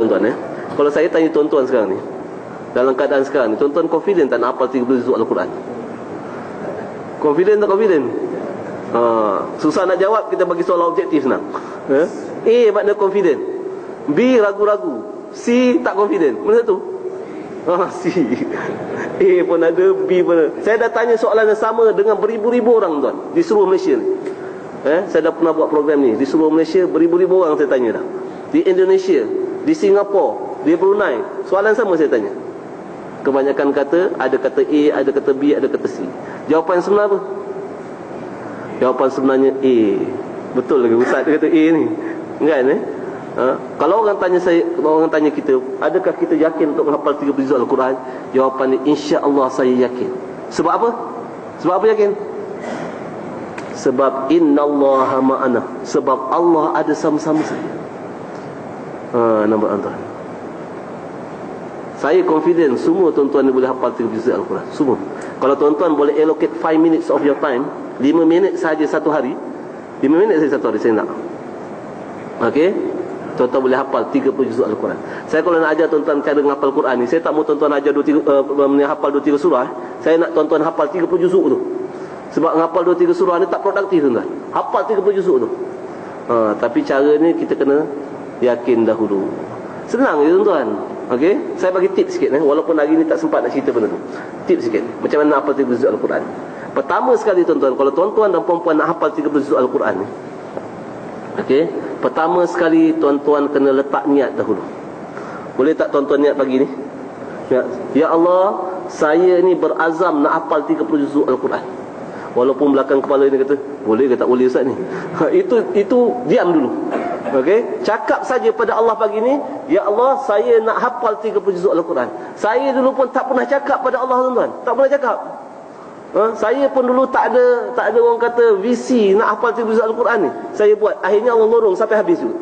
Tuan-tuan kalau saya tanya tuan-tuan sekarang ni, dalam keadaan sekarang ni, tuan-tuan confident tak nak hafal 30 juzuk Al-Quran? Confident tak confident? Susah nak jawab, kita bagi soalan objektif senang. A makna confident, B ragu-ragu, C tak confident. Mana satu? C. A pun ada, B pun ada. Saya dah tanya soalan yang sama dengan beribu-ribu orang tuan di seluruh Malaysia ni. Saya dah pernah buat program ni di seluruh Malaysia, beribu-ribu orang saya tanya dah. Di Indonesia, di Singapura, di Brunei, soalan sama saya tanya. Kebanyakan kata, ada kata A, ada kata B, ada kata C. Jawapan sebenar apa? Jawapan sebenarnya A. Betul lagi Ustaz dia kata A ni, kan kalau orang tanya saya, kalau orang tanya kita, adakah kita yakin untuk menghafal 30 juzuk Al-Quran? Jawapannya insya-Allah saya yakin. Sebab apa? Sebab apa yakin? Sebab innallaha ma'ana. Sebab Allah ada sama-sama saya. Nampak tuan-tuan? Saya confident semua tuan-tuan ni boleh hafal 30 juzuk Al-Quran. Semua. Kalau tuan-tuan boleh allocate 5 minutes of your time, 5 minit saja satu hari, 5 minit saja satu hari saya nak. Okey? Tuan-tuan boleh hafal 30 juzuk Al-Quran. Saya kalau nak ajar tuan-tuan cara menghafal Quran ni, saya tak mau tuan-tuan ajar hafal 2-3 surah. Saya nak tuan-tuan hafal 30 juzuk tu. Sebab menghafal 2-3 surah ni tak produktif tuan-tuan. Hafal 30 juzuk tu. Tapi cara ni kita kena yakin dahulu. Senang je tuan-tuan. Okey, saya bagi tips sikit walaupun hari ni tak sempat nak cerita benda tu. Tips sikit macam mana nak hafal 30 juzuk Al-Quran. Pertama sekali tuan-tuan, kalau tuan-tuan dan puan-puan nak hafal 30 juzuk Al-Quran ni, okey, pertama sekali tuan-tuan kena letak niat dahulu. Boleh tak tuan-tuan niat pagi ni? Ya Allah, saya ni berazam nak hafal 30 juzuk Al-Quran. Walaupun belakang kepala ni kata, boleh ke tak boleh Ustaz ni? Itu diam dulu. Okey, cakap saja pada Allah pagi ni, ya Allah, saya nak hafal 30 juzuk Al-Quran. Saya dulu pun tak pernah cakap pada Allah tuan-tuan. Tak pernah cakap. Saya pun dulu tak ada orang kata visi nak hafal 30 juzuk Al-Quran ni. Saya buat, akhirnya Allah lorong sampai habis juga.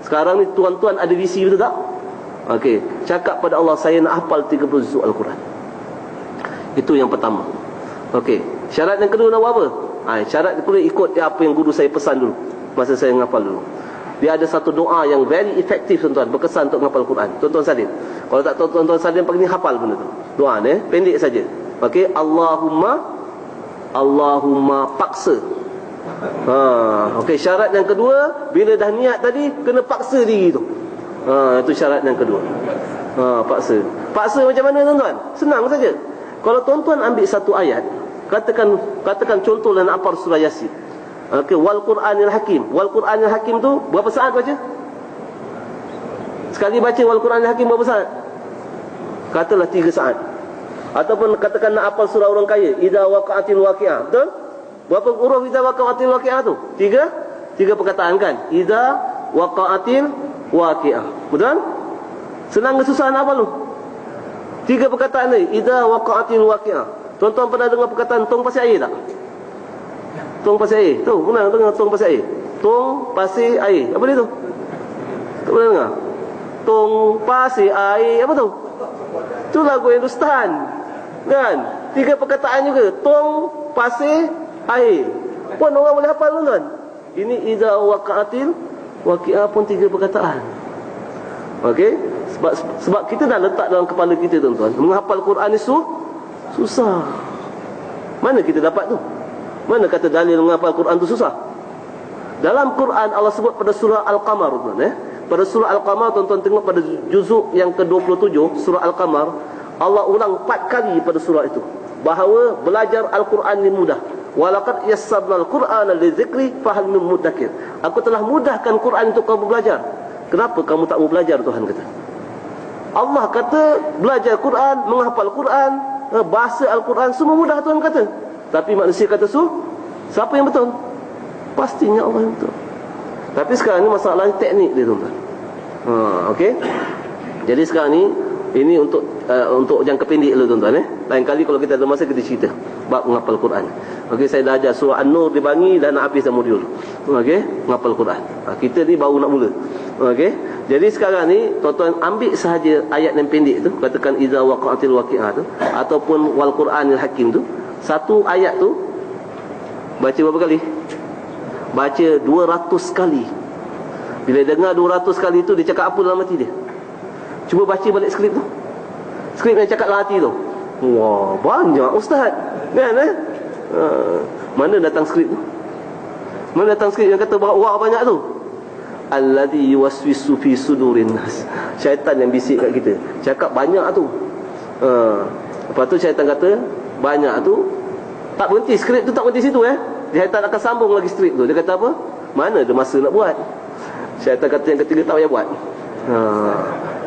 Sekarang ni tuan-tuan ada visi, betul tak? Okey, cakap pada Allah, saya nak hafal 30 juzuk Al-Quran. Itu yang pertama. Okey, syarat yang kedua nak buat apa? Syarat perlu ikut apa yang guru saya pesan dulu masa saya menghafal dulu. Dia ada satu doa yang very efektif tuan-tuan, berkesan untuk menghafal Quran. Tuan-tuan salin. Kalau tak tuan-tuan salin pagi ni, hafal benda tu. Doa ni pendek saja. Okey, Allahumma paksa. Okey, syarat yang kedua, bila dah niat tadi, kena paksa diri tu. Itu syarat yang kedua. Paksa. Paksa macam mana tuan-tuan? Senang saja. Kalau tuan-tuan ambil satu ayat, katakan contoh nak hafal surah Yasin. Okey, wal Quranil Hakim. Wal Quranil Hakim tu berapa saat baca? Sekali baca wal Quranil Hakim berapa saat? Katalah 3 saat. Ataupun katakan nak hafal surah orang kaya, idza waqa'atil waqi'ah. Betul? Berapa huruf idza waqa'atil waqi'ah tu? 3 perkataan kan? Idza waqa'atil waqi'ah. Betul? Senang ke susah nak hafal tu? 3 perkataan ni, idza waqa'atil waqi'ah. Tuan-tuan pernah dengar perkataan tong pasir air tak? Tong pasir air. Tu, pernah dengar tong pasir air? Tong pasir air. Apa dia tu? Tak pernah dengar? Tong pasir air. Apa tu? Tu lagu Hindustan. Kan? 3 perkataan juga. Tong pasir air. Pun orang boleh hafal tuan-tuan. Ini idza waqa'atil waqi'ah pun 3 perkataan. Okey? Sebab kita dah letak dalam kepala kita tuan-tuan, menghafal Quran ni susah. Mana kita dapat tu? Mana kata dalil menghafal Quran tu susah? Dalam Quran Allah sebut pada surah Al-Qamar tuan-tuan. Pada surah Al-Qamar tuan-tuan tengok pada juzuk yang ke-27 surah Al-Qamar, Allah ulang 4 kali pada surah itu bahawa belajar Al-Quran ni mudah. Walaqad yassarnal Qur'ana lidzikri fahal min muddakir. Aku telah mudahkan Quran untuk kamu belajar. Kenapa kamu tak mau belajar? Tuhan kata. Allah kata belajar Quran, menghafal Quran, bahasa Al-Quran semua mudah Tuhan kata. Tapi manusia kata siapa yang betul? Pastinya Allah yang betul. Tapi sekarang ni masalahnya teknik dia tuan-tuan. Okey. Jadi sekarang ni ini untuk jangka pendek dulu tuan-tuan. Lain kali kalau kita ada masa kita cerita bab menghafal Quran. Okey, saya dah ajar surah An-Nur dibangi dan nak habis dah modul. Okey, menghafal Quran. Kita ni baru nak mula. Okey. Jadi sekarang ni tuan-tuan ambil sahaja ayat yang pendek tu, katakan idza waqa'atil waqi'ah tu ataupun wal Quranil Hakim tu. Satu ayat tu baca berapa kali? Baca 200 kali. Bila dengar 200 kali tu, dia cakap apa dalam hati dia? Cuba baca balik skrip tu. Skrip yang cakap dalam hati tu. Wah, banyak ustaz. Kan mana datang skrip tu? Mana datang skrip yang kata wah banyak tu? Alladhi yuwaswisu fi sudurin nas. Syaitan yang bisik kat kita. Cakap banyak tu. Lepas tu syaitan kata banyak tu. Tak berhenti, skrip tu tak berhenti situ Syaitan akan sambung lagi skrip tu. Dia kata apa? Mana ada masa nak buat? Syaitan kata yang ketiga tak payah buat.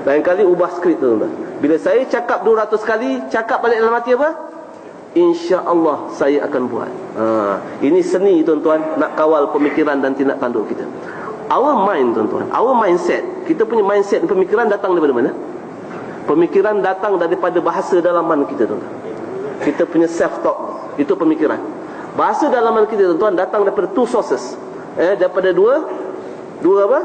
Lain kali ubah skrip tu. Bila saya cakap 200 kali, cakap balik dalam hati apa? InsyaAllah saya akan buat. Ini seni tuan-tuan, nak kawal pemikiran dan tindak tanduk kita. Our mind tuan-tuan, our mindset, kita punya mindset, pemikiran datang daripada mana? Pemikiran datang daripada bahasa dalaman kita tuan-tuan. Kita punya self-talk, itu pemikiran. Bahasa dalaman kita tuan-tuan datang daripada two sources. Daripada dua apa?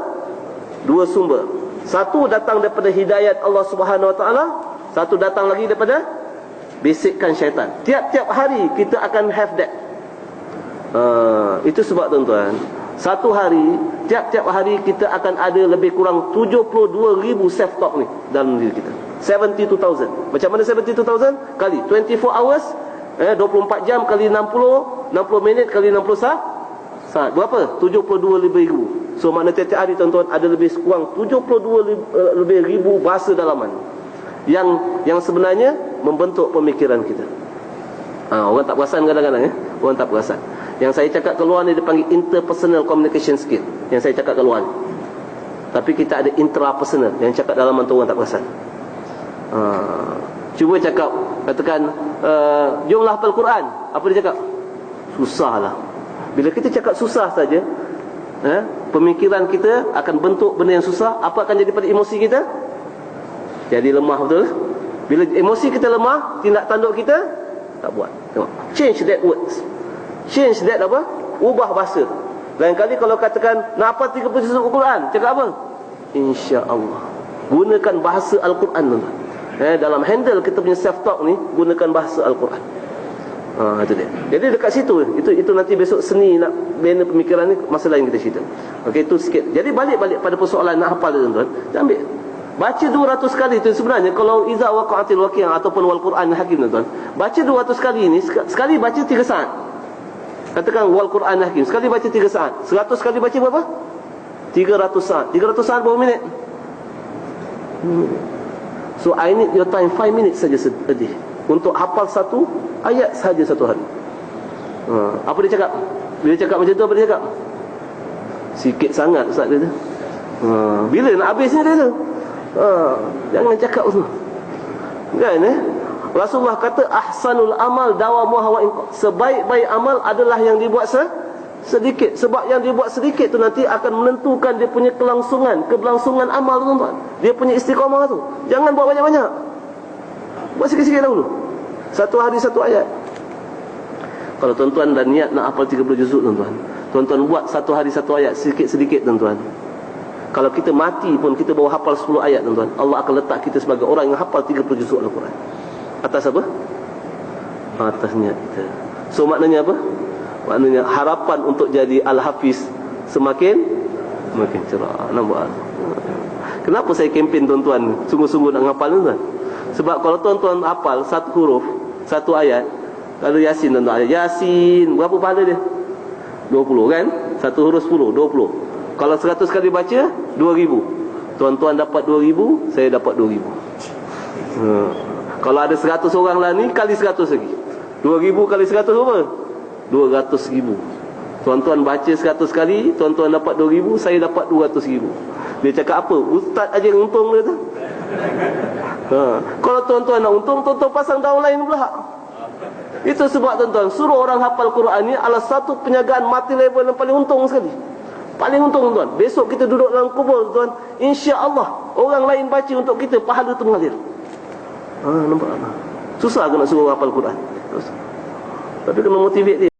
Dua sumber. Satu datang daripada hidayat Allah Subhanahu Wa Taala, satu datang lagi daripada bisikan syaitan. Tiap-tiap hari kita akan have that. Itu sebab tuan-tuan, satu hari, tiap-tiap hari kita akan ada lebih kurang 72,000 self-talk ni dalam diri kita. 72,000. Macam mana 72,000? Kali 24 hours, 24 jam kali 60 minit kali 60 saat. Berapa? 72,000. So makna tiap-tiap hari tuan-tuan ada lebih kurang 72,000 bahasa dalaman yang sebenarnya membentuk pemikiran kita. Orang tak perasan kadang-kadang orang tak perasan. Yang saya cakap keluar ni dipanggil interpersonal communication skill. Yang saya cakap keluar ni. Tapi kita ada intrapersonal, yang cakap dalaman tu orang tak perasan. Cuba cakap, katakan jomlah hafal Quran. Apa dia cakap? Susahlah. Bila kita cakap susah saja, pemikiran kita akan bentuk benda yang susah. Apa akan jadi pada emosi kita? Jadi lemah, betul? Bila emosi kita lemah, tindak tanduk kita tak buat. Tengok. Change that words. Change that apa? Ubah bahasa. Lain kali kalau katakan nak hafal 30 juz Al-Quran, cakap apa? InsyaAllah. Gunakan bahasa Al-Quran tuan. Dalam handle kita punya self-talk ni, gunakan bahasa Al-Quran. Itu dia. Jadi dekat situ, itu nanti besok seni nak bina pemikiran ni, masa lain kita cerita. Okey, itu sikit. Jadi balik pada persoalan nak hafal tuan-tuan. Ambil baca 200 kali tu sebenarnya. Kalau iza waqa'atil waqi'ah ataupun wal Quran hakim tuan, baca 200 kali ni, sekali baca 3 saat. Katakan wal Quran hakim, sekali baca 3 saat. 100 kali baca berapa? 300 saat. 300 saat berapa minit? So I need your time 5 minutes saja a day untuk hafal satu ayat sahaja satu hari. Apa dia cakap? Bila cakap macam tu, apa dia cakap? Sikit sangat ustaz dia tu. Bila nak habisnya dia tu? Jangan cakap tu. Kan Rasulullah kata ahsanul amal dawamuha wa in, sebaik-baik amal adalah yang dibuat sedikit. Sebab yang dibuat sedikit tu nanti akan menentukan dia punya keberlangsungan amal tu tuan. Dia punya istiqamah tu. Jangan buat banyak-banyak. Buat sikit-sikit dahulu. Satu hari satu ayat. Kalau tuan-tuan dah niat nak hafal 30 juzuk tuan-tuan, tuan-tuan buat satu hari satu ayat, sedikit-sedikit tuan-tuan. Kalau kita mati pun kita bawa hafal 10 ayat tuan-tuan, Allah akan letak kita sebagai orang yang hafal 30 juzuk Al-Quran. Atas apa? Atas niat kita. So maknanya apa? Maknanya harapan untuk jadi Al-Hafiz semakin cerah. Nampak? Kenapa saya kempen tuan-tuan sungguh-sungguh nak hafal tuan-tuan? Sebab kalau tuan-tuan hafal satu huruf, satu ayat, kalau Yasin tuan-tuan, Yasin berapa pahala dia? 20 kan? Satu huruf 10, 20. Kalau 100 kali baca 2,000. Tuan-tuan dapat 2,000, saya dapat 2,000. Kalau ada 100 orang lah ni, kali 100 lagi. 2,000 kali 100 berapa? 200,000. Tuan-tuan baca 100 kali, tuan-tuan dapat 2,000, saya dapat 200,000. Dia cakap apa? Ustaz aja yang untung dia tu. Kalau tuan-tuan nak untung, tuan-tuan pasang daun lain pula. Itu sebab tuan-tuan, suruh orang hafal Quran ni adalah satu penjagaan mati level yang paling untung sekali. Paling untung tuan. Besok kita duduk dalam kubur tuan, insya-Allah orang lain baca untuk kita, pahala tu mengalir. Nampak? Susah ke nak suruh hafal Quran? Tapi kena motivate dia.